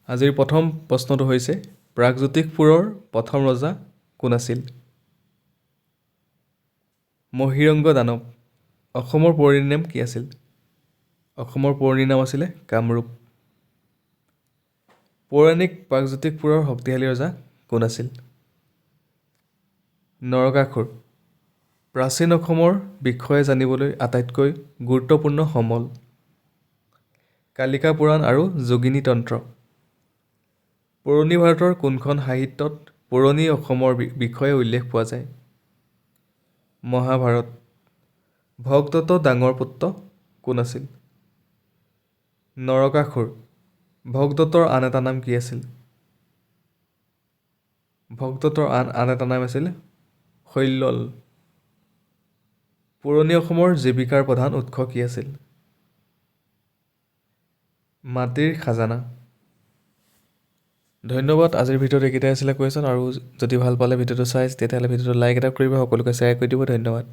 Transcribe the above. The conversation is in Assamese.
আজিৰ প্ৰথম প্ৰশ্নটো হৈছে প্ৰাগজ্যোতিষপুৰৰ প্ৰথম ৰজা কোন আছিল? মহীৰংগ দানৱ। অসমৰ পুৰণি নাম কি আছিল? অসমৰ পুৰণি নাম আছিলে কামৰূপ। পৌৰাণিক প্ৰাগজ্যোতিষপুৰৰ শক্তিশালী ৰজা কোন আছিল? নৰকাসুৰ। প্ৰাচীন অসমৰ বিষয়ে জানিবলৈ আটাইতকৈ গুৰুত্বপূৰ্ণ সমল। কালিকা পুৰাণ আৰু যোগিনী তন্ত্ৰ। পুৰণি ভাৰতৰ কোনখন সাহিত্যত পুৰণি অসমৰ বিষয়ে উল্লেখ পোৱা যায়? মহাভাৰত। ভগদত্তৰ ডাঙৰ পুত্ৰ কোন আছিল? নৰকাসুৰ। ভগদত্তৰ আন এটা নাম কি আছিল? ভগদত্তৰ আন এটা নাম আছিল শল্যল। পুৰণি অসমৰ জীৱিকাৰ প্ৰধান উৎস কি আছিল? মাটিৰ খাজানা। ধন্যবাদ। আজিৰ ভিডিঅ'ত এইকেইটাই আছিলে কুৱেশ্যন, আৰু যদি ভাল পালে ভিডিঅ'টো চাই তেতিয়াহ'লে ভিডিঅ'টো লাইক এটা কৰিব, সকলোকে শ্বেয়াৰ কৰি দিব। ধন্যবাদ।